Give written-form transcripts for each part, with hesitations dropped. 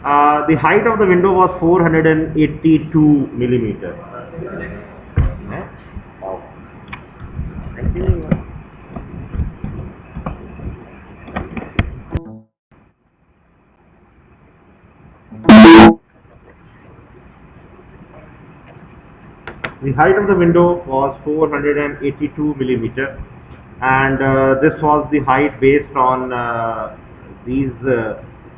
The height of the window was 482 millimeter. Oh. Thank you. The height of the window was 482 millimeter, and this was the height based on these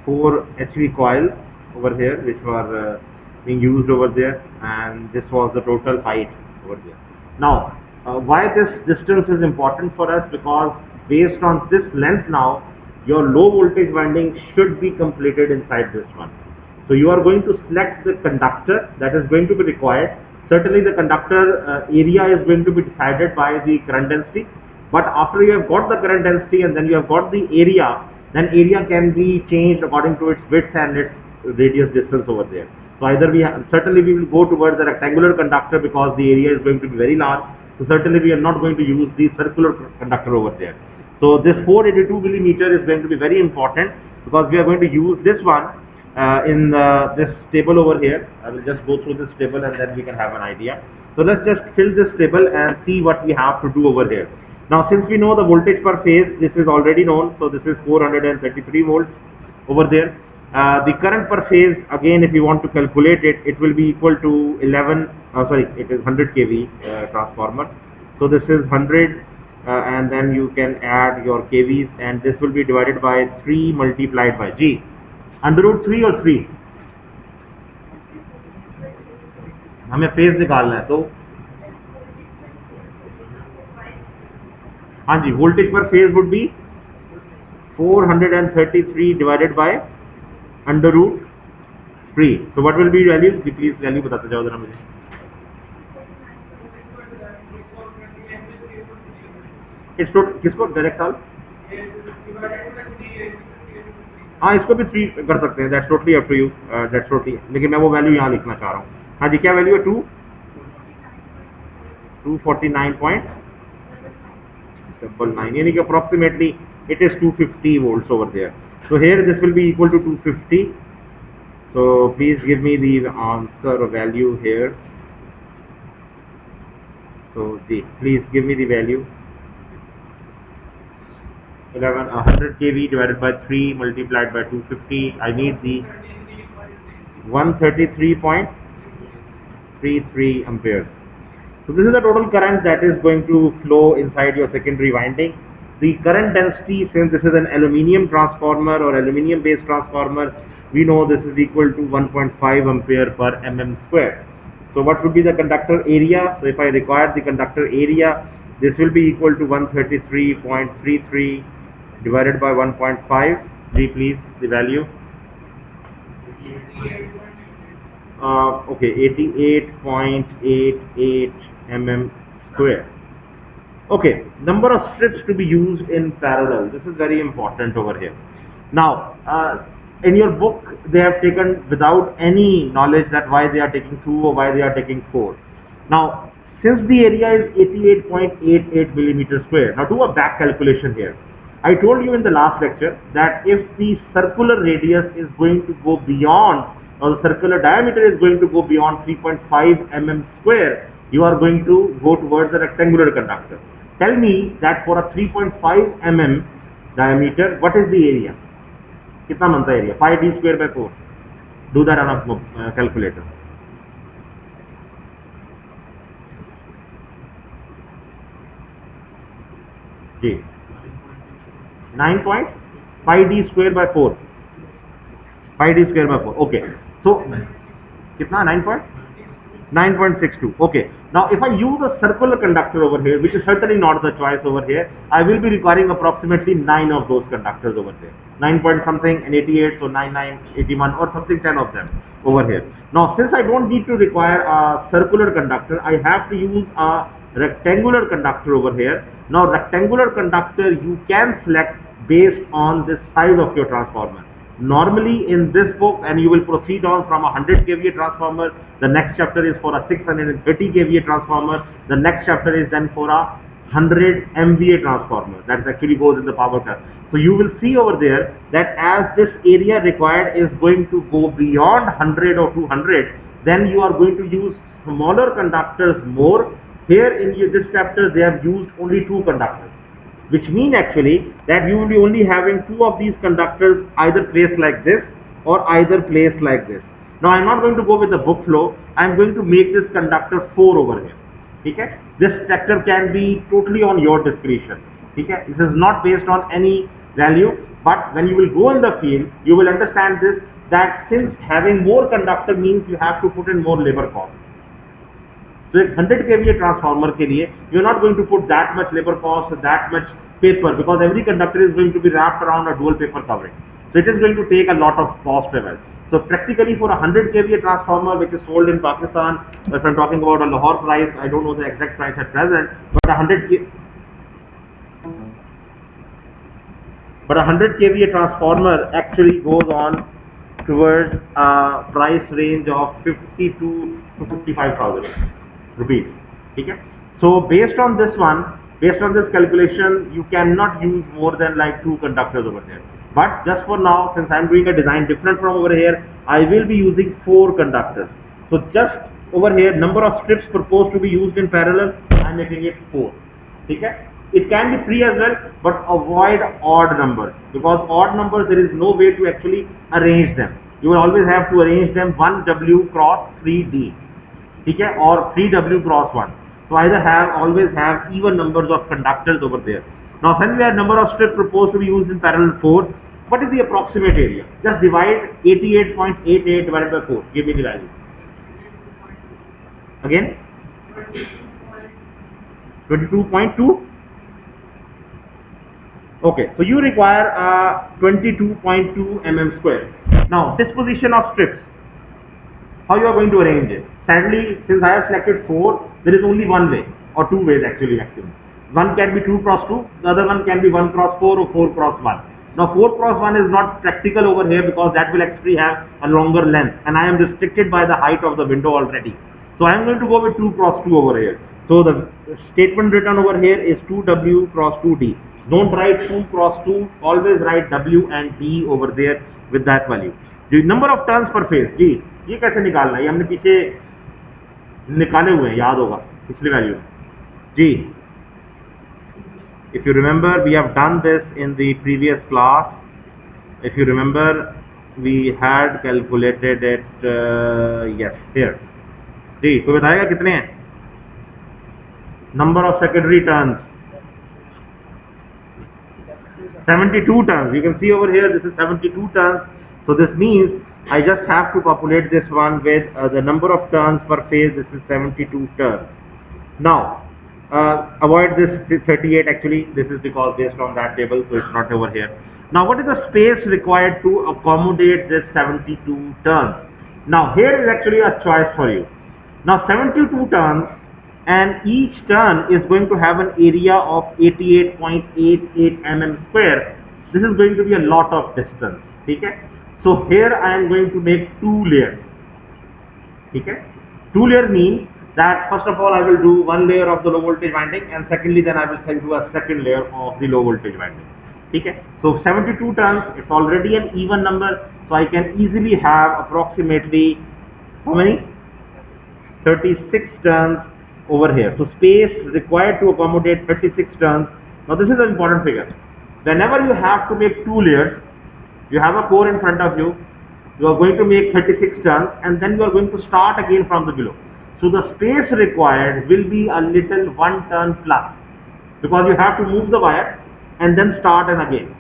four HV coils over here, which were being used over there, and this was the total height over there. Now, why this distance is important for us? Because based on this length now, your low voltage winding should be completed inside this one. So you are going to select the conductor that is going to be required. Certainly the conductor area is going to be decided by the current density, but after you have got the current density and then you have got the area, then area can be changed according to its width and its radius distance over there. So either certainly we will go towards the rectangular conductor because the area is going to be very large. So certainly we are not going to use the circular conductor over there. So this 482 millimeter is going to be very important because we are going to use this one in this table over here. I will just go through this table and then we can have an idea. So let's just fill this table and see what we have to do over here. Now since we know the voltage per phase, this is already known, so this is 433 volts over there. The current per phase, again if you want to calculate it, it will be equal to 100 kV transformer. So this is 100 and then you can add your kVs, and this will be divided by 3 multiplied by G. Under root 3 और 3 हमें phase निकालना है, तो हाँ जी, voltage पर phase would be 433 divided by under root 3. So what will be value? Please value बताते जाओ जरा मुझे. इट्स किसको डायरेक्ट सॉल्व? हाँ, इसको भी 3 कर सकते हैं. That's totally up to you. That's totally, लेकिन मैं वो वैल्यू यहाँ लिखना चाह रहा हूँ. हाँ जी, क्या वैल्यू है? 249.99, यानी कि approximately it is 250 volts over there. So here this will be equal to 250. So please give me the answer or value here. So please give me the value. 100 kV divided by 3 multiplied by 250. I need the 133.33 amperes. So this is the total current that is going to flow inside your secondary winding. The current density, since this is an aluminium transformer or aluminium based transformer, we know this is equal to 1.5 ampere per mm square. So what would be the conductor area? So if I require the conductor area, this will be equal to 133.33 divided by 1.5. Please, the value. Okay, 88.88 mm square. Okay, number of strips to be used in parallel. This is very important over here. Now, in your book, they have taken without any knowledge that why they are taking 2 or why they are taking 4. Now, since the area is 88.88 millimeter square, now do a back calculation here. I told you in the last lecture that if the circular radius is going to go beyond, or the circular diameter is going to go beyond 3.5 mm square, you are going to go towards the rectangular conductor. Tell me that for a 3.5 mm diameter, what is the area? कितना बनता है area? 5d square by 4. Do that on a calculator. Ji, 9.5d square by 4. 5d square by 4. Okay. So कितना? 9.62. Okay. Now if I use a circular conductor over here, which is certainly not the choice over here, I will be requiring approximately 9 of those conductors over there. 9 point something and 88, so 99, 81 or something, 10 of them over here. Now since I don't need to require a circular conductor, I have to use a rectangular conductor over here. Now rectangular conductor you can select based on the size of your transformer. Normally in this book, and you will proceed on from a 100 kVA transformer, the next chapter is for a 630 kVA transformer, the next chapter is then for a 100 MVA transformer that actually goes in the power cut. So you will see over there that as this area required is going to go beyond 100 or 200, then you are going to use smaller conductors more. Here in this chapter they have used only 2 conductors, which mean actually that you will be only having 2 of these conductors either placed like this or either placed like this. Now I am not going to go with the book flow, I am going to make this conductor 4 over here. Okay? This structure can be totally on your discretion. Okay? This is not based on any value, but when you will go in the field, you will understand this, that since having more conductor means you have to put in more labor cost. So 100 kVA transformer के लिए you are not going to put that much labor cost, that much paper, because every conductor is going to be wrapped around a dual paper covering. So it is going to take a lot of cost as well. So practically for a 100 kVA transformer which is sold in Pakistan, if I'm talking about a Lahore price, I don't know the exact price at present, but a 100 kVA transformer actually goes on towards a price range of 52 to 55,000 rupees. Okay? So based on this calculation, you cannot use more than like 2 conductors over there. But just for now, since I am doing a design different from over here, I will be using 4 conductors. So just over here, number of strips proposed to be used in parallel, I am making it 4. Okay? It can be 3 as well, but avoid odd numbers, because odd numbers there is no way to actually arrange them. You will always have to arrange them 1W cross 3D, okay, or 3W cross 1. So either always have even numbers of conductors over there. Now since we have number of strips proposed to be used in parallel 4, what is the approximate area? Just divide 88.88 divided by 4. Give me the value. Again? 22.2. Okay, so you require 22.2 mm square. Now disposition of strips. How you are going to arrange it? Sadly, since I have selected 4, there is only one way, or 2 ways actually maximum. One can be 2 cross 2, the other one can be 1 cross 4 or 4 cross 1. Now 4 cross 1 is not practical over here because that will actually have a longer length, and I am restricted by the height of the window already. So I am going to go with 2 cross 2 over here. So the statement written over here is 2W cross 2D. Don't write 2 cross 2, always write W and D over there with that value. The number of turns per phase, जी ये कैसे निकालना है? ये हमने पीछे निकाले हुए हैं, याद होगा पिछली value G. If you remember, we have done this in the previous class. If you remember, we had calculated it. Yes, here. जी तो बताएगा कितने हैं? Number of secondary turns. 72 turns. You can see over here this is 72 turns. So this means I just have to populate this one with the number of turns per phase. This is 72 turns. Now avoid this 38 actually. This is because based on that table, so it's not over here. Now what is the space required to accommodate this 72 turns? Now here is actually a choice for you. Now 72 turns, and each turn is going to have an area of 88.88 mm square. This is going to be a lot of distance. Okay? So here I am going to make 2 layers. Okay? 2 layers means that first of all I will do 1 layer of the low voltage winding, and secondly then I will do a second layer of the low voltage winding. Okay? So 72 turns, it's already an even number, so I can easily have approximately how many? 36 turns over here. So space required to accommodate 36 turns. Now this is an important figure. Whenever you have to make 2 layers, you have a core in front of you, you are going to make 36 turns, and then you are going to start again from the below. So the space required will be a little 1 turn plus, because you have to move the wire and then start and again.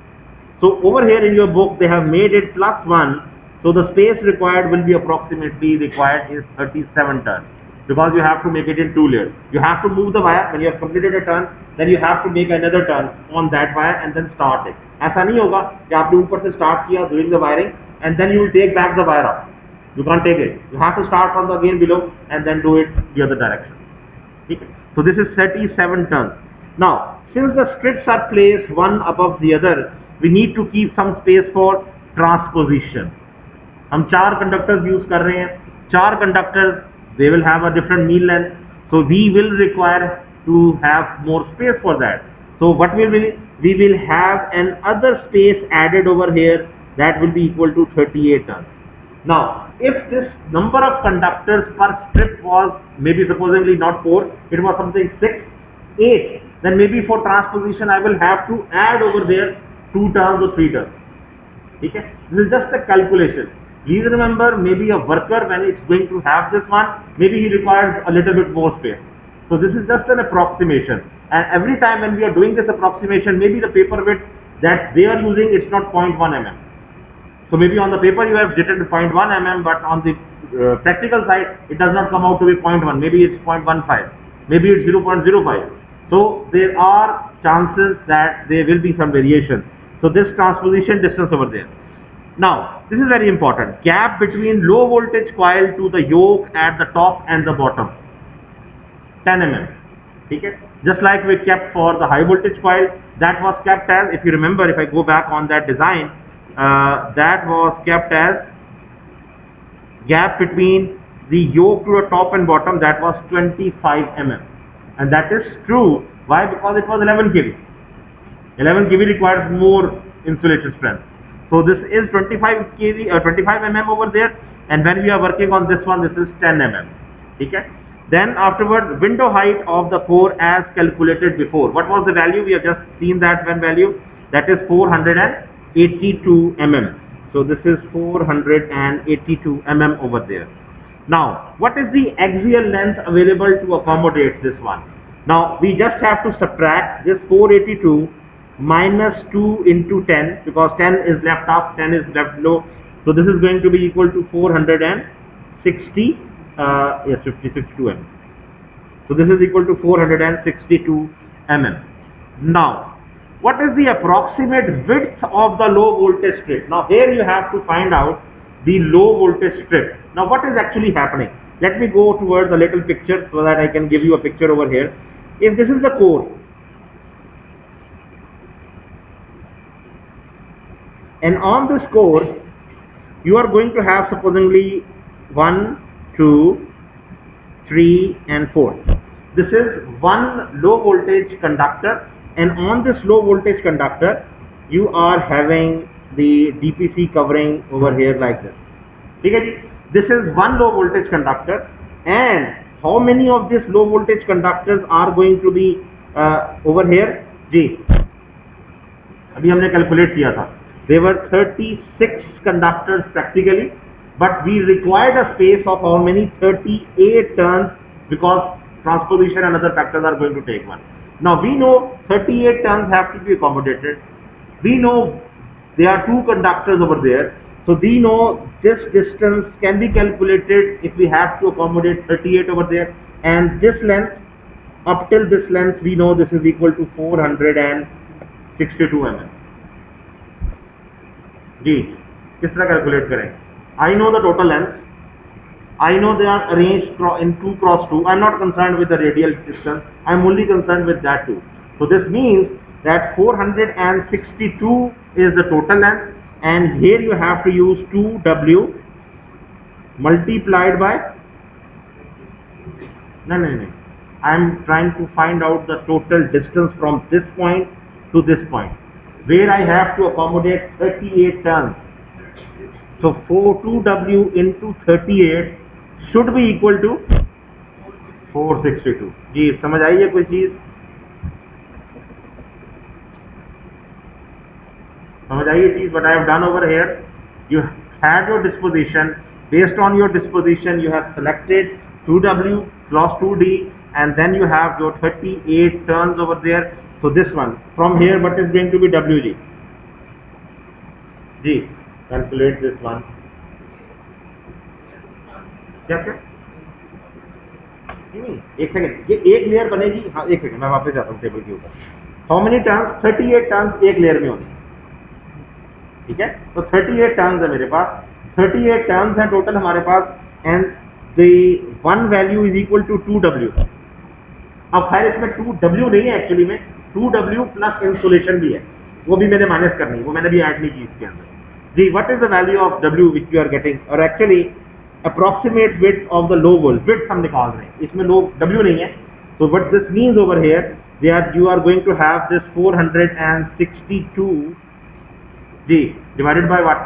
So over here in your book they have made it plus 1, so the space required will be approximately required is 37 turns, because you have to make it in 2 layers. You have to move the wire. When you have completed a turn, then you have to make another turn on that wire and then start it. ऐसा नहीं होगा कि आपने ऊपर से start किया doing the wiring and then you will take back the wire up. You can't take it. You have to start from the again below and then do it the other direction. Okay? So this is 37 turns. Now, since the strips are placed one above the other, we need to keep some space for transposition. हम 4 conductors use कर रहे हैं. 4 conductors, they will have a different mean length. So we will require to have more space for that. So what we will have an other space added over here that will be equal to 38 turns. Now, if this number of conductors per strip was maybe supposedly not 4, it was something 6, 8, then maybe for transposition I will have to add over there 2 turns or 3 turns. Okay? This is just a calculation. Please remember, maybe a worker, when it's going to have this one, maybe he requires a little bit more space. So this is just an approximation. And every time when we are doing this approximation, maybe the paper width that they are using, it's not 0.1 mm. So maybe on the paper you have written 0.1 mm, but on the practical side, it does not come out to be 0.1. Maybe it's 0.15. Maybe it's 0.05. So there are chances that there will be some variation. So this transposition distance over there. Now, this is very important. Gap between low voltage coil to the yoke at the top and the bottom, 10 mm. Okay? Just like we kept for the high voltage coil, that was kept as, if you remember, if I go back on that design, that was kept as gap between the yoke to the top and bottom, that was 25 mm. And that is true. Why? Because it was 11 kV. 11 kV requires more insulation strength. So this is 25 kV or 25 mm over there, and when we are working on this one, this is 10 mm. Okay? Then afterwards, window height of the core as calculated before. What was the value? We have just seen that one value. That is 482 mm. So this is 482 mm over there. Now, what is the axial length available to accommodate this one? Now, we just have to subtract this 482 minus 2 into 10, because 10 is left up, 10 is left below. So this is going to be equal to 460, 52 mm. So this is equal to 462 mm. Now, what is the approximate width of the low voltage strip? Now here you have to find out the low voltage strip. Now what is actually happening? Let me go towards a little picture so that I can give you a picture over here. If this is the core, and on this core you are going to have supposedly 1, 2, 3 and 4. This is one low voltage conductor, and on this low voltage conductor you are having the DPC covering over here like this. Okay, this is one low voltage conductor, and how many of these low voltage conductors are going to be over here? जी अभी हमने calculate किया था. There were 36 conductors practically, but we required a space of how many? 38 turns, because transposition and other factors are going to take one. Now we know 38 turns have to be accommodated. We know there are two conductors over there. So we know this distance can be calculated if we have to accommodate 38 over there, and this length up till this length we know this is equal to 462 mm. जी किस तरह calculate करें? I know the total length. I know they are arranged in 2 cross 2. I am not concerned with the radial distance. I am only concerned with that too. So this means that 462 is the total length, and here you have to use 2W multiplied by no. I am trying to find out the total distance from this point to this point, where I have to accommodate 38 turns. So 2W into 38 should be equal to 462. जी समझ आई है कोई चीज? समझ आई है चीज? What I have done over here, you had your disposition. Based on your disposition, you have selected 2W cross 2D, and then you have your 38 turns over there. So this one from here, what is going to be WG? Ji calculate this one. क्या नहीं एक second, ये एक layer बनेगी. हाँ एक second, मैं वापस जाता हूँ टेबल के ऊपर. How many turns? 38 टर्न्स एक लेयर में होंगे. ठीक है, तो 38 टर्न्स है मेरे पास. 38 टर्न्स है टोटल हमारे पास, and the one value is equal to 2W. अब खैर इसमें 2W नहीं है एक्चुअली में, 2W प्लस इंसुलेशन भी है, वो भी मैंने माइनस करनी, वो मैंने भी ऐड नहीं की इसके अंदर. जी what is the value of W which you are getting, और actually approximate width of the low volt width हम निकाल रहे हैं, इसमें लो W नहीं है, So what this means over here that you are going to have this 462 ji divided by what?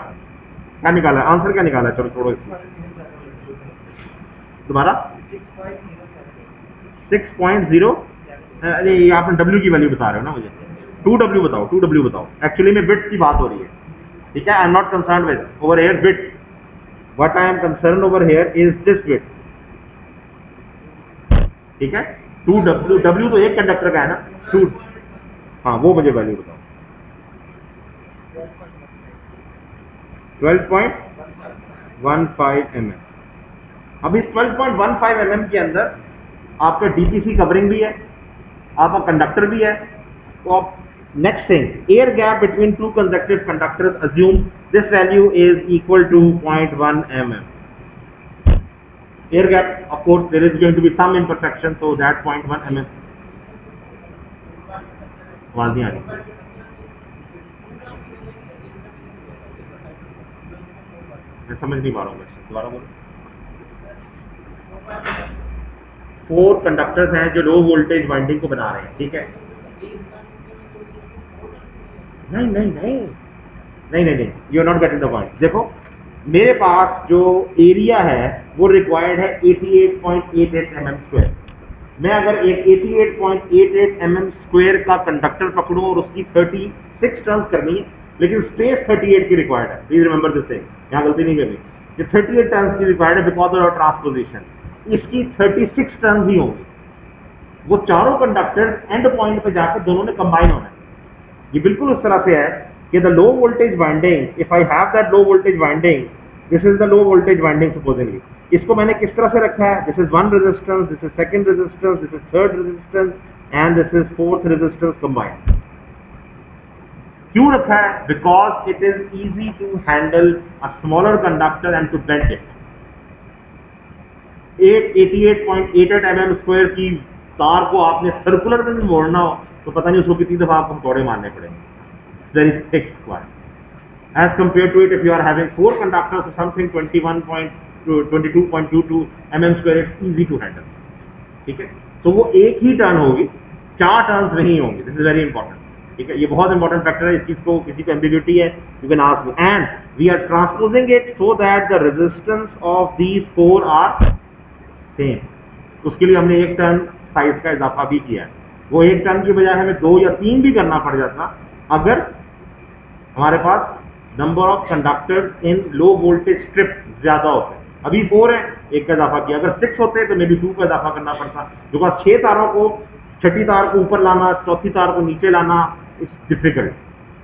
क्या निकाला आंसर, क्या निकाला? चलो छोड़ो इसमें, दोबारा 6.0, अरे आप W की वैल्यू बता रहे हो ना मुझे, 2W बताओ, 2W बताओ। एक्चुअली में बिट्स की बात हो रही है, ठीक है। I am not concern with over here bit, what I am concern over here is this bit, ठीक है। 2W, W तो एक कंडक्टर का है ना, 2, हाँ वो मुझे वैल्यू बताओ। 12.15 mm। अब इस 12.15 mm के अंदर आपका DPC कवरिंग भी है, आपका कंडक्टर भी है। तो आप next thing, air gap between two consecutive conductors, assume this value is equal to 0.1 mm। Air gap, of course there is going to be some imperfection, so that 0.1 mm। आवाज नहीं आ रही, मैं समझ नहीं पा रहा हूँ, दोबारा बोलो। 4 कंडक्टर्स हैं जो लो वोल्टेज वाइंडिंग को बना रहे हैं, ठीक है। नहीं नहीं नहीं नहीं नहीं नहीं, you are not getting the point. देखो मेरे पास जो एरिया है वो रिक्वायर्ड है 88.88 mm स्क्वायर। मैं अगर एक 88.88 mm स्क्वायर का कंडक्टर पकड़ूं और उसकी 36 टर्न्स करनी है, लेकिन स्पेस 38 की रिक्वायर्ड है, प्लीज रिमेंबर दिस थिंग, यहाँ गलती नहीं करनी। ये 38 टर्न्स की रिक्वायर्ड है बिकॉज ऑफ ट्रांसपोजिशन, इसकी 36 टर्न्स ही होंगी। वो चारों कंडक्टर एंड पॉइंट पे जाकर दोनों ने कंबाइन होना है। ये बिल्कुल उस तरह से है कि the low voltage winding, if I have that low voltage winding, this is the low voltage winding supposingly. इसको मैंने किस तरह से रखा है, this is 1 resistance, this is second resistance, this is third resistance and this is fourth resistance combined. क्यों रखा है? Because it is easy to handle a smaller conductor and to bend it. 88.88 mm square की तार को आपने circular में भी मोड़ना हो तो पता नहीं उसको कितनी दफा आपको हथौड़े मारने पड़ेंगे, very thick square. As compare to it if you are having 4 conductors something 22.22 mm square, it's easy to handle, ठीक है। तो वो एक ही टर्न होगी, 4 टर्न्स नहीं होंगी, दिस इज वेरी इंपॉर्टेंट, ठीक है। ये बहुत इंपॉर्टेंट फैक्टर है, इस चीज को किसी को एम्बिग्यूटी है you can ask me, and we are transposing it so that the resistance of these 4 are same. उसके लिए हमने 1 टर्न साइज का इजाफा भी किया है। वो 1 टर्न की बजाय हमें 2 या 3 भी करना पड़ जाता अगर हमारे पास number of conductors in low voltage strip ज्यादा होते। अभी 4 है, 1 का इजाफा किया, अगर 6 होते तो मे बी 2 का इजाफा करना पड़ता, बिकॉज 6 तारों को, छठी तार को ऊपर लाना, चौथी तार को नीचे लाना, it's difficult,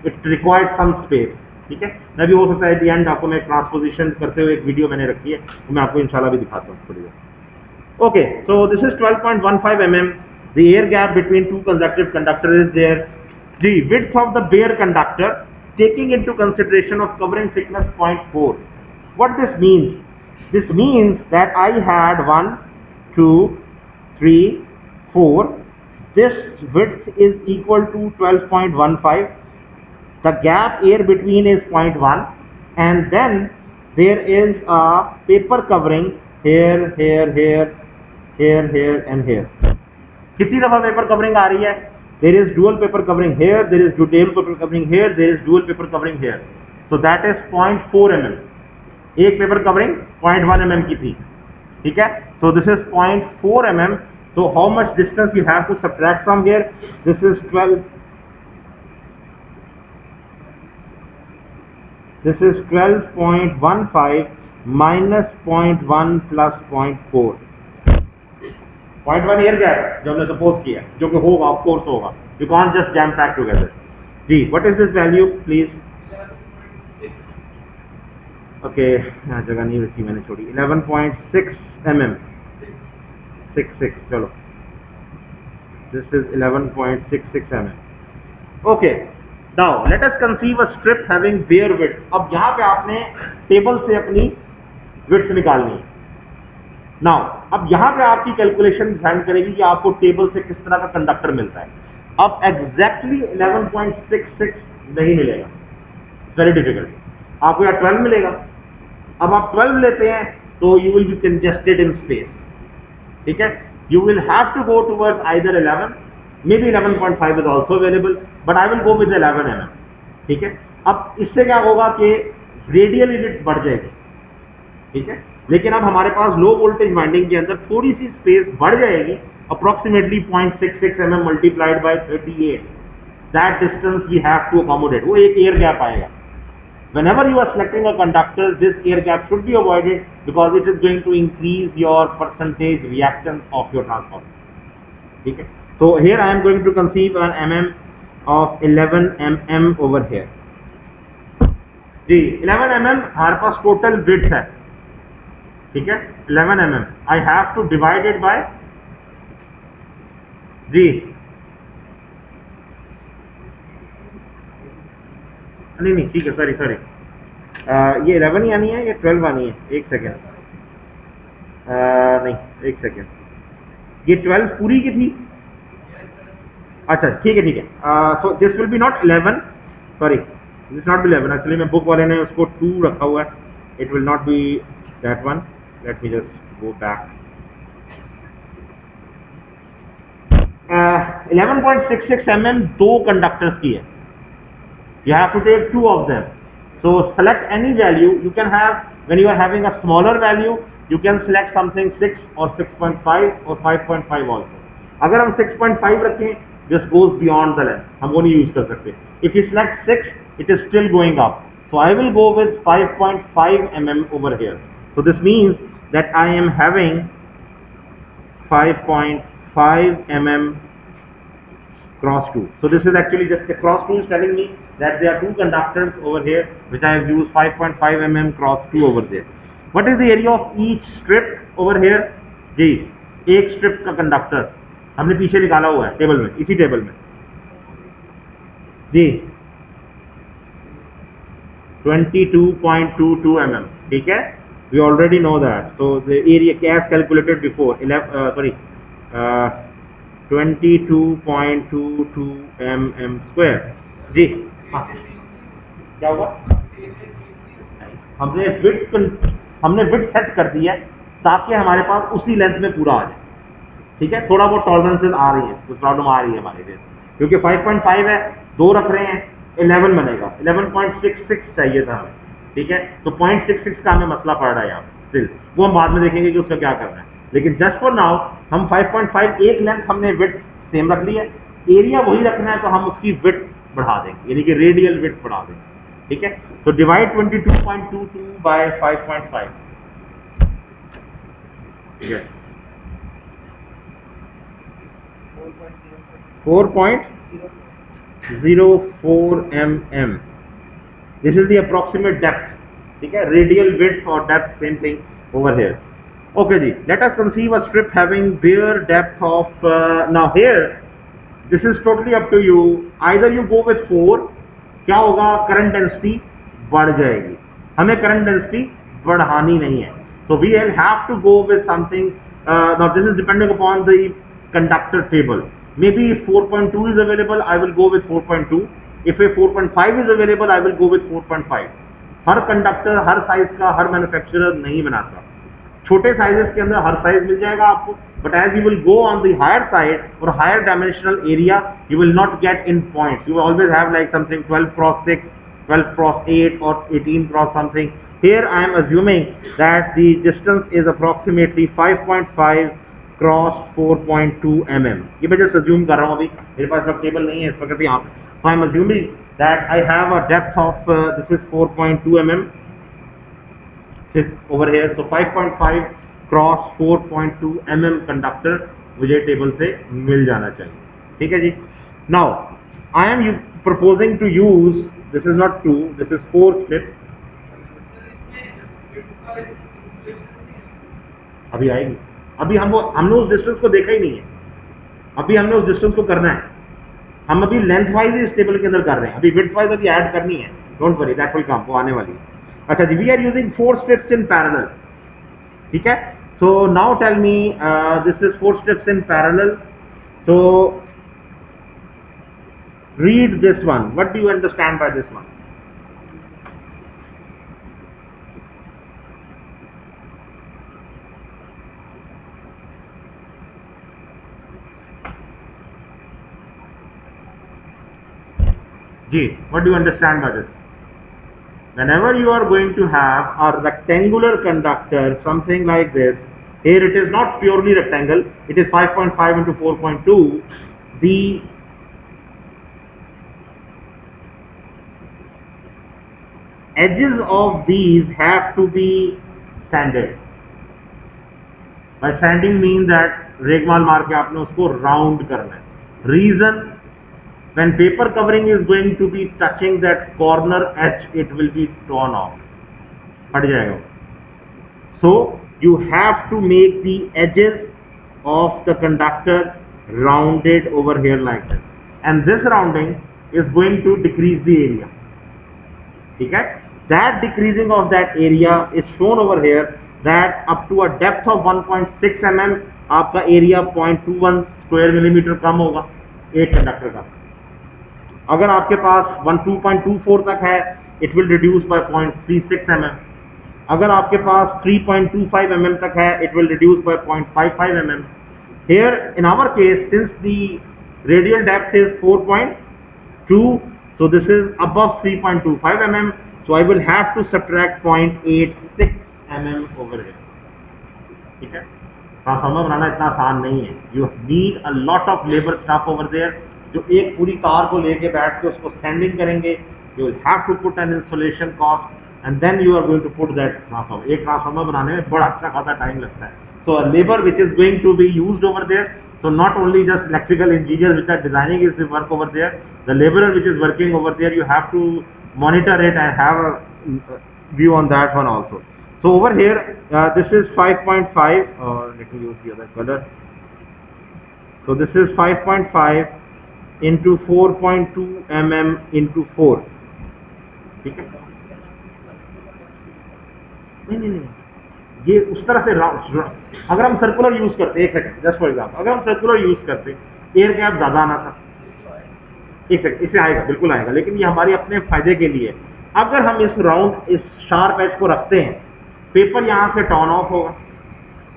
it required some space, ठीक है। मैं भी हो सकता है एट द एंड आपको मैं ट्रांसपोजिशन करते हुए एक वीडियो मैंने रखी है, तो मैं आपको इंशाल्लाह भी दिखाता हूँ थोड़ी देर। Okay, so this is 12.15 mm. The air gap between two consecutive conductors is there. The width of the bare conductor, taking into consideration of covering thickness 0.4. What this means? This means that I had 1, 2, 3, 4. This width is equal to 12.15. The gap air between is 0.1, and then there is a paper covering here, here, here, here, here and here. कितनी दफा paper covering आ रही है? There is dual paper covering here, there is dual paper covering here, there is dual paper covering here. So that is 0.4 mm. एक paper covering 0.1 mm की थी, ठीक है। So this is 0.4 mm. So how much distance you have to subtract from here? This is 12. This is 12.15 minus 0.1 plus 0.4. 0.1 air gap जो हमने suppose किया, जो कि होगा, ऑफ कोर्स होगा, you can't just jam pack together. जी, what is this value please? Okay, यहाँ जगह नहीं रखी मैंने, छोड़ी। 11.6 mm, 66, चलो, this is 11.66 mm। Okay, now let us conceive a strip having bare width. अब यहाँ पे आपने टेबल से अपनी विड्थ निकालनी है। नाउ अब यहाँ पे आपकी कैलकुलेशन डिफाइन करेगी कि आपको टेबल से किस तरह का कंडक्टर मिलता है। अब एग्जैक्टली 11.66 नहीं मिलेगा, वेरी डिफिकल्ट, आपको यहाँ 12 मिलेगा। अब आप 12 लेते हैं तो you will be congested in space, ठीक है। you will have to go towards either 11, maybe 11.5 is also available, but I will go with 11 mm. ठीक है, अब इससे क्या होगा कि रेडियल यूनिट बढ़ जाएगी, ठीक है, लेकिन अब हमारे पास लो वोल्टेज वाइंडिंग के अंदर थोड़ी सी स्पेस बढ़ जाएगी, approximately 0.66 mm multiplied by 38, that distance we have to accommodate, वो एक एयर गैप आएगा. Whenever you are selecting a conductor, this air gap should be avoided because it is going to increase your percentage reactance of your transformer. Okay. So here I am going to conceive an mm of 11 mm over here. जी 11 mm हमारे पास total width है, ठीक है, 11 mm. I have to divide it by जी नहीं ठीक है, sorry ये 11 ही आनी है, ये 12 आनी है, एक सेकेंड, नहीं एक सेकेंड, ये 12 पूरी की थी, अच्छा ठीक है, so this will be not 11, sorry this not be 11, actually मैं बुक वाले ने उसको 2 रखा हुआ है, it will not be that one, let me just go back. 11.66 mm दो कंडक्टर्स की है, you have to take 2 of them. So select any value. You can have, when you are having a smaller value, you can select something 6 or 6.5 or 5.5 also. अगर हम 6.5 रखें, this goes beyond the length, हम वो नहीं use कर सकते. If you select 6, it is still going up. So I will go with 5.5 mm over here. So this means that I am having 5.5 mm cross 2. So this is actually just the cross 2 is telling me that there are 2 conductors over here which I have used 5.5 mm cross 2 over there. What is the area of each strip over here? जी एक strip का conductor हमने पीछे निकाला हुआ है table में, इसी table में जी 22.22 mm, ठीक है, we already know that. So the area as calculated before 22.22 mm square. जी हाँ क्या होगा, हमने विड्थ सेट कर दी है ताकि हमारे पास उसी लेंथ में पूरा आ जाए, ठीक है, थोड़ा बहुत टॉलरेंसेस आ रही है, कुछ प्रॉब्लम आ रही है हमारे लिए, क्योंकि 5.5 है, 2 रख रहे हैं, 11 बनेगा, 11.66 चाहिए था हमें, ठीक है, तो 0.66 का हमें मसला पड़ रहा है यहाँ स्टिल, वो हम बाद में देखेंगे कि उसका क्या करना है, लेकिन जस्ट फॉर नाउ हम 5.5 एक लेंथ हमने विड्थ सेम रख ली है, एरिया वही रखना है तो हम उसकी विड्थ बढ़ा देंगे, यानी कि रेडियल विड्थ बढ़ा देंगे, ठीक है. तो डिवाइड 22.22 बाय 5.5, ठीक है, 4.04 mm. This is the approximate depth, ठीक है, radial width or depth, same thing over here. Okay ji, let us conceive a strip having bare depth of now here this is totally up to you, either you go with 4, क्या होगा, current density बढ़ जाएगी, हमें current density बढ़ानी नहीं है, so we will have to go with something, now this is depending upon the conductor table, maybe if 4.2 is available I will go with 4.2, if a 4.5 is available I will go with 4.5. Her conductor her size का हर manufacturer नहीं बनाता, छोटे sizes के अंदर हर size मिल जाएगा आपको, but as you will go on the higher side or higher dimensional area you will not get in points, you will always have like something 12 cross 6, 12 cross 8 or 18 cross something. Here I am assuming that the distance is approximately 5.5 cross 4.2 mm. ये मैं just assume कर रहा हूँ, अभी मेरे पास सब table नहीं है इस वक्त यहाँ पे, so I am assuming that I have a depth of this is 4.2 mm over here, so 5.5 cross 4.2 mm conductor मुझे टेबल से मिल जाना चाहिए, ठीक है जी. Now I am proposing to use, this is not 2, this is 4 strips, अभी आएगी, अभी हमने उस डिस्टेंस को देखा ही नहीं है, अभी हमने उस डिस्टेंस को करना है, हम अभी लेंथ वाइज इस टेबल के अंदर कर रहे हैं, अभी विड्थ वाइज अभी ऐड करनी है, don't worry that will come, वो आने वाली है. अच्छा जी, we are using 4 strips in parallel, ठीक है, so now tell me this is 4 strips in parallel, so read this one, what do you understand by this one? जी, what do you understand by this? Whenever you are going to have a rectangular conductor, something like this, here it is not purely rectangle, it is 5.5 into 4.2, the edges of these have to be sanded. By sanding means that रेगमाल मार के आपने उसको round करना है. Reason, when paper covering is going to be touching that corner edge, it will be torn off. हट जाएगा. So you have to make the edges of the conductor rounded over here like this, and this rounding is going to decrease the area. Okay? That decreasing of that area is shown over here, that up to a depth of 1.6 mm आपका area 0.21 square millimetre कम होगा एक conductor का. अगर आपके पास 2.24 तक है, it will reduce by 0.36 mm. अगर आपके पास 3.25 mm तक है, it will reduce by 0.55 mm. Here in our case, since the radial depth is 4.2, so this is above 3.25 mm, so I will have to subtract 0.86 mm over here. ठीक है, transformer बनाना इतना आसान नहीं है. You need a lot of labour staff over there, जो एक पूरी car को लेके बैठ के उसको स्टैंडिंग करेंगे. You will have to put an installation cost and then you are going to put that transformer. एक ट्रांसफार्मर बनाने में बड़ा अच्छा खासा टाइम लगता है. So a labor which is going to be used over there, so not only just electrical engineers which are designing is the work over there, the laborer which is working over there, you have to monitor it and have a view on that one also. So over here, this is 5.5, let me use the other color. So this is 5.5 into 4.2 mm into 4. ठीक है? नहीं, ये उस तरह से अगर हम circular use करते, एक सेकंड जस्ट फॉर एग्जाम्पल, अगर हम सर्कुलर यूज करते, एयर गैप ज्यादा आना था. एक सेकंड, इसे आएगा, बिल्कुल आएगा, लेकिन ये हमारे अपने फायदे के लिए. अगर हम इस राउंड, इस शार्प एज को रखते हैं, पेपर यहाँ से टर्न ऑफ होगा.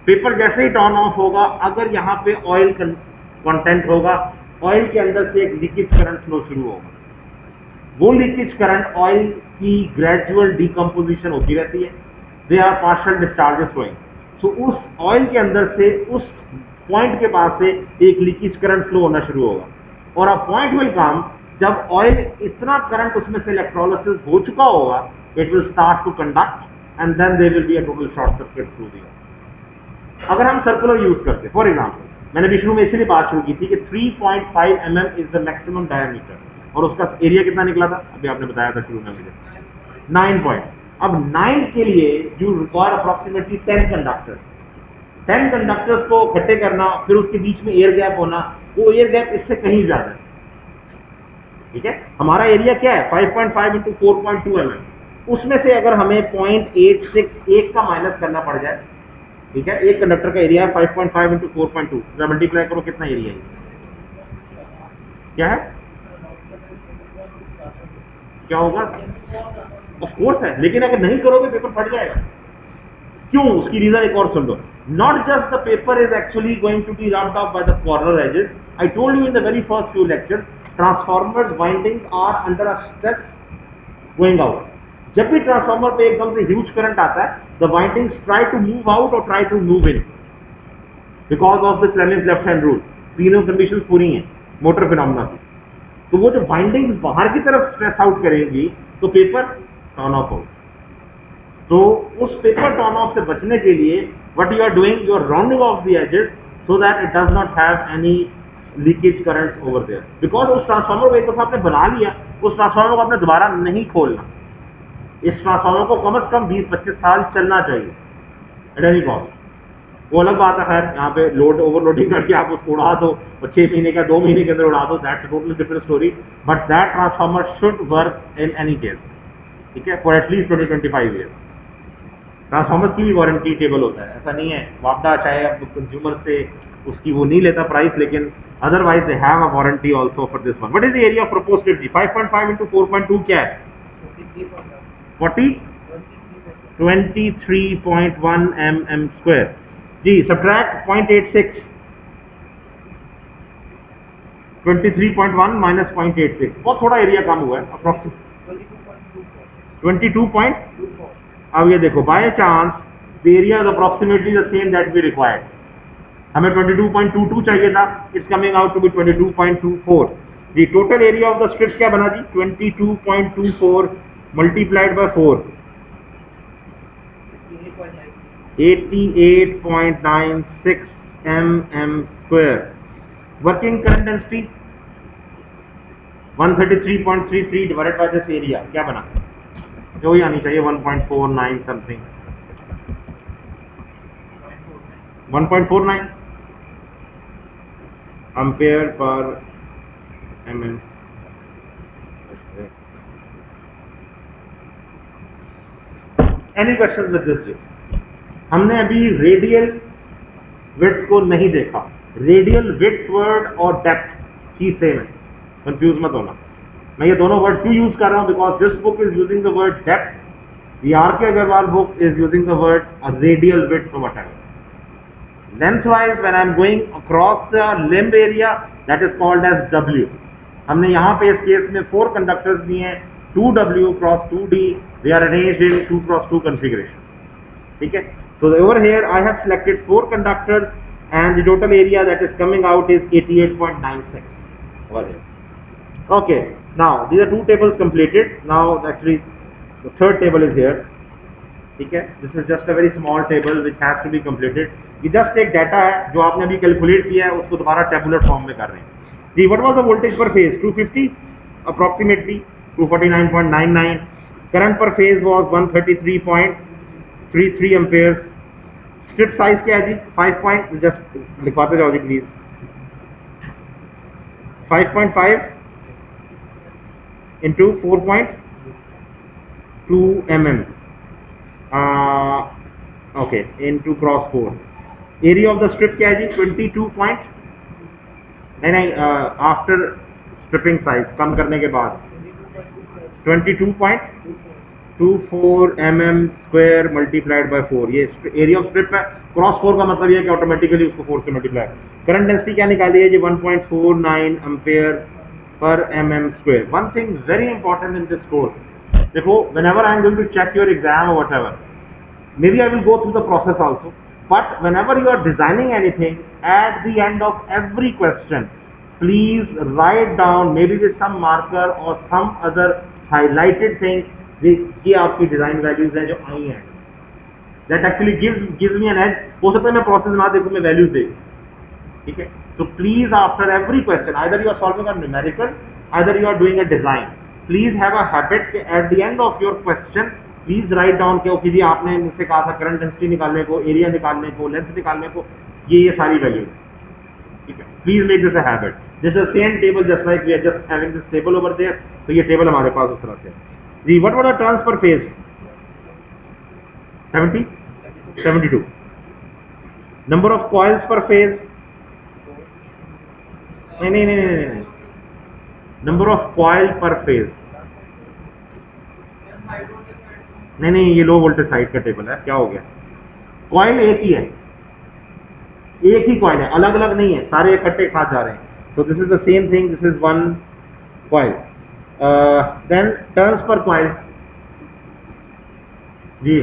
पेपर जैसे ही टर्न ऑफ होगा, अगर यहाँ पे ऑयल कंटेंट होगा, ऑयल के अंदर से एक लीकेज करंट फ्लो शुरू होगा. वो लीकेज करंट ऑयल की ग्रेजुअल डिकम्पोजिशन होती रहती है. They are partial discharges flowing. So उस ऑयल के अंदर से, उस पॉइंट के पास से एक लीकेज करंट फ्लो होना शुरू होगा. और अ पॉइंट विल कम जब ऑयल इतना करंट उसमें से इलेक्ट्रोलिसिस हो चुका होगा, it will start to conduct and then there will be a total short circuit through the. अगर हम सर्कुलर यूज करते, फॉर एग्जाम्पल, मैंने भी शुरू में इसीलिए बात शुरू की थी कि 3.5 mm is the maximum diameter, और उसका एरिया कितना निकला था, अभी आपने बताया था शुरू में मुझे 9 पॉइंट. अब 9 के लिए you require approximately 10 conductors. 10 conductors को इकट्ठे करना, फिर उसके बीच में एयर गैप होना, वो एयर गैप इससे कहीं ज्यादा है. ठीक है, हमारा एरिया क्या है 5.5 into 4.2 mm. उसमें से अगर हमें 0.86 का माइनस करना पड़ जाए, ठीक है, एक कंडक्टर का एरिया है 5.5 into 4.2, जब मल्टीप्लाई करो कितना एरिया है, क्या है, क्या होगा, ऑफ कोर्स है. लेकिन अगर नहीं करोगे पेपर फट जाएगा. क्यों, उसकी रीजन एक और सुन लो. Not just the paper is actually going to be rubbed off by the corner edges. I told you in the very first few lectures, transformers windings are under a stress going out. जब भी transformer पे एकदम से huge current आता है, the windings try to move out और try to move in because of the Fleming's left hand rule. तीनों conditions पूरी हैं मोटर फिनोमेना की. तो वो जो वाइंडिंग्स बाहर की तरफ स्ट्रेस आउट करेंगी, तो पेपर टर्न ऑफ होगा. तो उस पेपर टर्न ऑफ से बचने के लिए what you are doing, you are rounding off the edges so that it does not have any leakage currents over there. Because उस ट्रांसफार्मर को एक दफा आपने बना लिया, उस ट्रांसफार्मर को आपने दोबारा नहीं खोलना. इस ट्रांसफार्मर को कम से कम 20-25 साल चलना चाहिए एट एनी कॉस्ट. वो अलग बात है, खैर यहाँ पे लोड ओवरलोडिंग करके आप उसको उड़ा दो और 6 महीने का 2 महीने के अंदर उड़ा दो, that's totally different story. But that transformer should work in any case, ठीक है, फॉर एटलीस्ट 20-25 ईयर्स. ट्रांसफार्मर की भी वारंटी टेबल होता है, ऐसा नहीं है. वापडा चाहे अब कंज्यूमर से उसकी वो नहीं लेता प्राइस, लेकिन otherwise they have a warranty also for this one. What is the area of proposed जी? 5.5 into 4.2 क्या है, 23.1 mm square. जी, सब्ट्रैक्ट 0.86, 23.1 माइनस 0.86, बहुत थोड़ा एरिया कम हुआ है, अप्रोक्सीमेट 22. अब ये देखो, by chance the area is approximately the same that we required. हमें 22.22 चाहिए था, it's coming out to be 22.24. The total area of the strip क्या बना जी? 22.24 multiplied by 4, 88.96 mm². Working current density 133.33 divided by this area क्या बना? जो ही आनी चाहिए 1.49 something, 1.49 ampere per mm. Any question with this? हमने अभी रेडियल विड्थ को नहीं देखा. रेडियल विड्थ वर्ड और डेप्थ की सेम है, कंफ्यूज मत होना. मैं ये दोनों वर्ड क्यों यूज कर रहा हूं? Because this book is using the word depth, the R K. Agarwal book is using the word radial width और whatever. Lengthwise, when I am going across the limb area, that is called as W. हमने यहाँ पे इस case में 4 conductors दिए हैं, 2W cross 2D. They are arranged in 2 cross 2 configuration. ठीक है? So over here I have selected 4 conductors and the total area that is coming out is 88.96 over here. Okay. Now these are 2 tables completed. Now actually the third table is here. ठीक है? This is just a very small table which has to be completed. ये just एक data है जो आपने अभी calculate किया है, उसको दोबारा टेबुलर फॉर्म में कर रहे हैं. जी, व्हाट वाज द वोल्टेज पर phase? 250 approximately 249.99. Current per phase was 133.33 ampere. Strip size क्या है जी? 5 पॉइंट, जस्ट लिखवाते जाओ जी please. 5.5 into 4.2 mm. Okay, into cross 4. Area of the strip क्या है जी? 22 पॉइंट, नहीं, आफ्टर स्ट्रिपिंग साइज कम करने के बाद 22.24 mm² मल्टीप्लाइड बाय 4. ये एरिया ऑफ स्ट्रिप है. क्रॉस 4 का मतलब ये है कि ऑटोमेटिकली उसको 4 से मल्टीप्लाई. करंट डेंसिटी क्या निकाली है जी? 1.49 एम्पेयर पर mm². One thing very important in this course, देखो, whenever I am going to check your exam or whatever, maybe I will go through the process also, but whenever you are designing anything, at the end of every question, please write down, maybe with some marker or some other highlighted thing, ये आपकी design values हैं जो आई हैं. That actually gives me an edge. हो सकता है मैं process ना देखूं, मैं वैल्यूज देखूं. ठीक है? So please after every question, either you are solving a numerical, either you are doing a design, please have a habit कि at the end of your question please write down कि okay जी, आपने मुझसे कहा था current density निकालने को, area निकालने को, लेंथ निकालने को, ये सारी वैल्यू. ठीक है? Please make this a habit. This is same table just like we are just having this table over there. तो ये टेबल हमारे पास उस तरह से है जी. What were the turns per phase? 72. Number of coils per phase? नहीं, number of coil per phase. नहीं, ये लो वोल्टेज साइड का टेबल है. क्या हो गया? कॉइल एक ही है, एक ही कॉइल है, अलग अलग नहीं है, सारे इकट्ठे साथ जा रहे हैं. तो this is the same thing, this is one coil. Then turns per coil जी.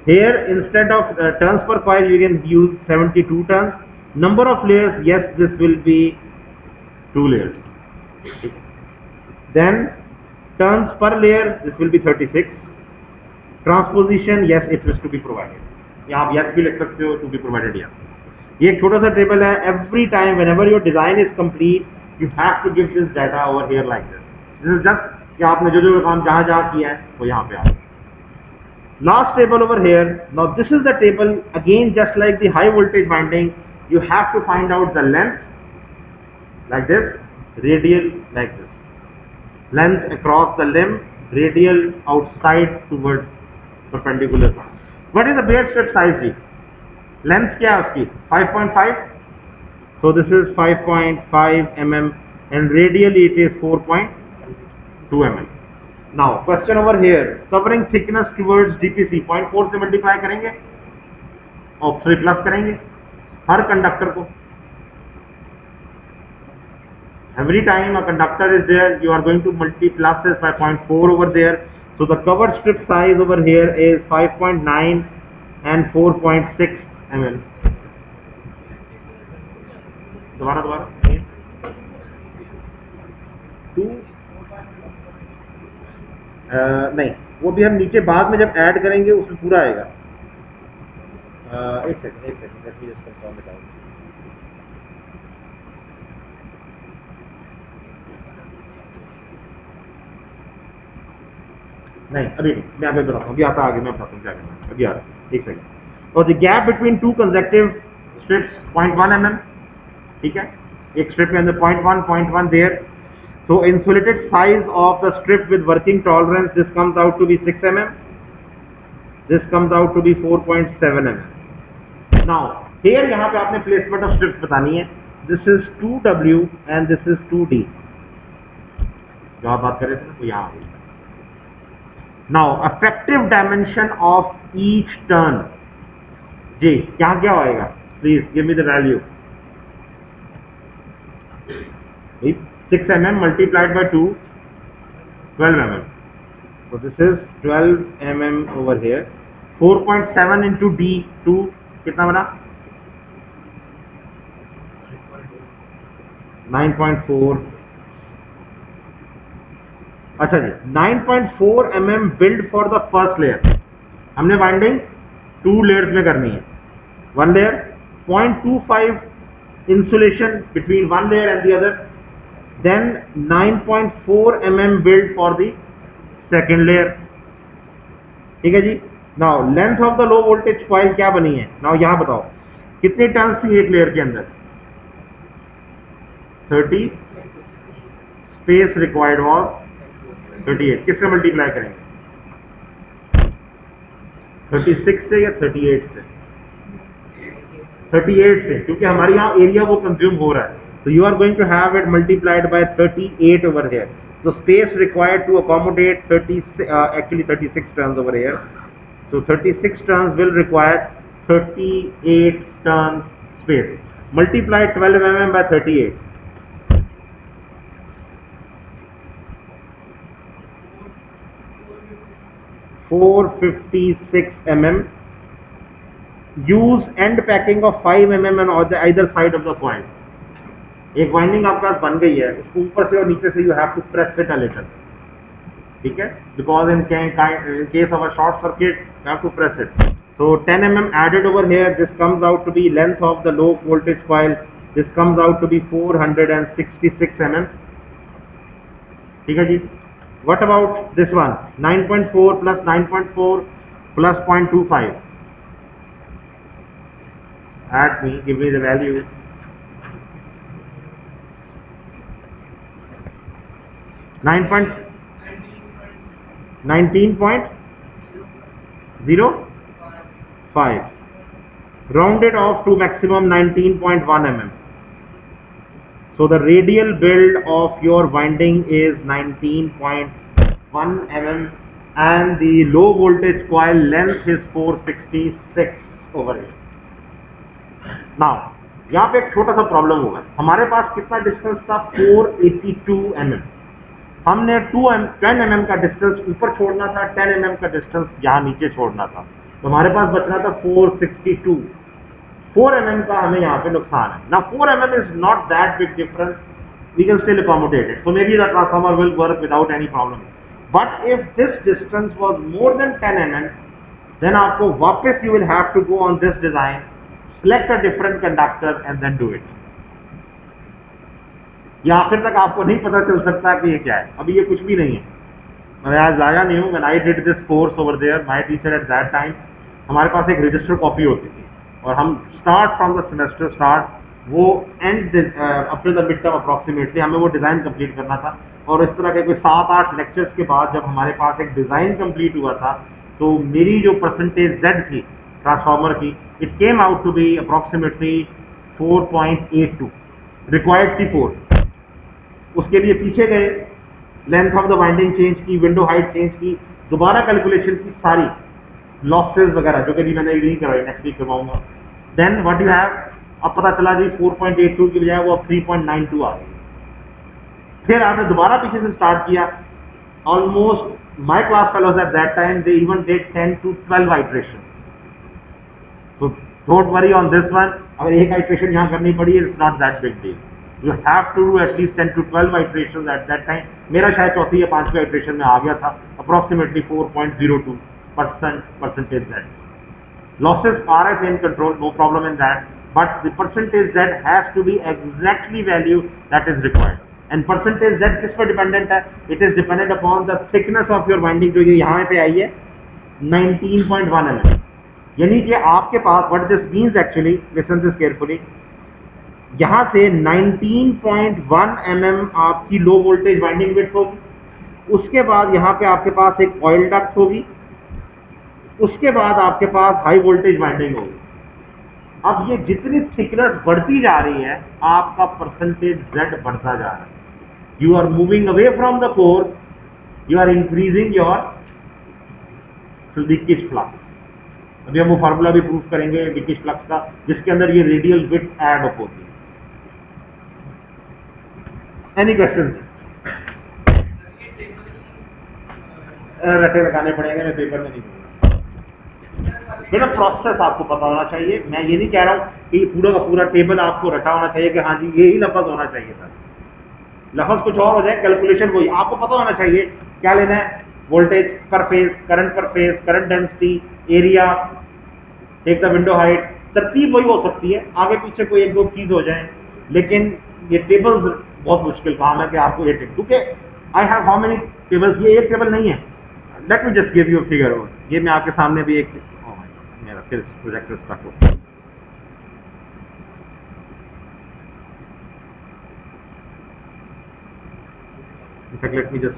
Here instead of turns per coil you can use 72 turns. Number of layers, yes, this will be 2 layers. Then turns per layer, this will be 36. Transposition, yes, it is to be provided. यहाँ आप yes भी लिख सकते हो, to be provided yes. ये एक छोटा सा टेबल है. Every time whenever your design is complete, you have to give this data over here like this. This is just कि आपने जो काम जहाँ किया है वो यहाँ पे आ. Last table over here. Now this is the table again, just like the high voltage winding. You have to find out the length like this, radial like this. Length across the limb, radial outside towards perpendicular. What is the bare strip size? Length क्या है उसकी? 5.5. So this is 5.5 mm and radially it is 4.2 mm. Now question over here, covering thickness towards DPC 0.4 से multiply करेंगे और 3 plus करेंगे हर conductor को. Every time a conductor is there, you are going to multiply this by 0.4 over there. So the covered strip size over here is 5.9 and 4.6 mm. दोबारा 2 नहीं, वो भी हम नीचे बाद में जब ऐड करेंगे उसमें पूरा आएगा. एक second let me just confirm it out. नहीं अभी नहीं, मैं अभी बताता हूँ, अभी आता आगे मैं बताता हूँ क्या करना है. अभी आ रहा है, एक सेकंड. और the gap between to consecutive strips 0.1 mm. ठीक है, एक स्ट्रिप के अंदर 0.1 there. So insulated size of the strip with working tolerance, this comes out to be 6 mm. This comes out to be 4.7 mm. Now here यहाँ पे आपने placement of strips बतानी है. This is 2W and this is 2D. जो आप बात कर रहे थे ना वो यहाँ आ गई. Now effective dimension of each turn. जी यहाँ क्या होएगा? Please give me the value. 6 mm multiplied by 2, 12 mm. So this is 12 mm over here. 4.7 into D2 कितना बना? 9.4. अच्छा जी, 9.4 mm build for the first layer. हमने वाइंडिंग 2 layers में करनी है. One layer 0.25 insulation between one layer and the other. Then 9.4 mm build for the second layer. ठीक है जी. Now length of the low voltage coil क्या बनी है? Now यहाँ बताओ कितने टर्न्स थी एक लेयर के अंदर? 30. Space required was 38. किससे मल्टीप्लाई करेंगे? 36 से या 38 से? 38 से, क्योंकि हमारे यहाँ एरिया वो कंज्यूम हो रहा है. So you are going to have it multiplied by 38 over here. So space required to accommodate 36 turns over here. So 36 turns will require 38 turns space. Multiply 12 mm by 38. 456 mm. Use end packing of 5 mm on either side of the coil. एक winding आपके पास बन गई है, उसको ऊपर से और नीचे से you have to press it a little. ठीक है, because in case of a short circuit you have to press it. So 10 mm added over here. This comes out to be length of the low voltage coil. This comes out to be 466 mm. ठीक है जी. What about this one? 9.4 plus 9.4 plus 0.25. Add me, give me the value. 19.05. Rounded off to maximum 19.1 mm. So the radial build of your winding is 19.1 mm and the low voltage coil length is 466 over here. Now यहाँ पे एक छोटा सा problem होगा. हमारे पास कितना distance था? 482 mm. हमने 10 mm का डिस्टेंस ऊपर छोड़ना था, 10 mm का डिस्टेंस यहाँ नीचे छोड़ना था. तो हमारे पास बचना था 462. 4 mm का हमें यहाँ पे नुकसान है. Now 4 mm is not that big difference. We can still accommodate it. So maybe the transformer will work without any problem. But if this distance was more than 10 mm, then आपको वापस you will have to go on this design, select a different conductor and then do it. या आखिर तक आपको नहीं पता चल सकता कि ये क्या है. अभी ये कुछ भी नहीं है. मैं आज लाया नहीं हूँ. When I did this course over there, my teacher at that time, हमारे पास एक रजिस्टर कॉपी होती थी और हम start from the semester start वो एंड अपने द मिड टर्म अप्रॉक्सीमेटली हमें वो डिज़ाइन कंप्लीट करना था. और इस तरह के कोई 7-8 लेक्चर्स के बाद जब हमारे पास एक डिज़ाइन कंप्लीट हुआ था तो मेरी जो परसेंटेज Z थी ट्रांसफार्मर की, it came out to be approximately 4.82. Required थी 4. उसके लिए पीछे गए, length of the winding change की, विंडो हाइट चेंज की, दोबारा कैलकुलेशन की, सारी लॉसेस वगैरह जो कि भी मैंने नहीं करवाई, नेक्स्ट वीक करवाऊंगा. देन व्हाट यू हैव, अब पता चला जी 4.82 की बजाय वो अब 3.92 आ गई. फिर आपने दोबारा पीछे से स्टार्ट किया, almost my class fellows at that time they even take 10 to 12 iteration. So don't worry on this one. अगर एक आइट्रेशन यहाँ करनी पड़ी, it's not that big deal. You have to do at least 10 to 12 iterations at that time. मेरा शायद चौथी या पांचवी आइट्रेशन में आ गया था, approximately 4.02% percentage Z. Losses are in control, no problem in that. But the percentage Z has to be exactly value that is required. And percentage Z किस पर dependent है? It is dependent upon the thickness of your winding जो ये यहाँ पे आई है 19.1 mm. यानी कि आपके पास what this means actually, listen this carefully, यहां से 19.1 mm आपकी लो वोल्टेज वाइंडिंग विड्थ होगी, उसके बाद यहां पे आपके पास एक ऑयल डक्ट होगी, उसके बाद आपके पास हाई वोल्टेज वाइंडिंग होगी. अब ये जितनी थिकनेस बढ़ती जा रही है, आपका परसेंटेज Z बढ़ता जा रहा है. You are moving away from the core, you are increasing your leakage flux. अभी हम वो फार्मूला भी प्रूव करेंगे लीकेज फ्लक्स का, जिसके अंदर ये रेडियल विड्थ ऐड अप होती है. Any question? रटे लगाने पड़ेंगे, मैं पेपर में नहीं दूंगा. बेटा प्रोसेस आपको पता होना चाहिए. मैं ये नहीं कह रहा हूँ कि पूरा का पूरा टेबल आपको रटा होना चाहिए कि हाँ जी यही लफ्ज होना चाहिए था. लफ्ज कुछ और हो जाए, कैलकुलेशन वही. आपको पता होना चाहिए क्या लेना है, वोल्टेज पर phase, current per phase, current density, area, take the window height. तरतीब वही हो सकती है, आगे पीछे कोई एक दो चीज हो जाए, लेकिन ये टेबल्स बहुत मुश्किल काम है कि आपको ये टेबल, क्योंकि I have how many tables, ये एक टेबल नहीं है. Let me just give you figure. ये मैं आपके सामने भी एक, मेरा फिर प्रोजेक्टर स्टक हो. Let me just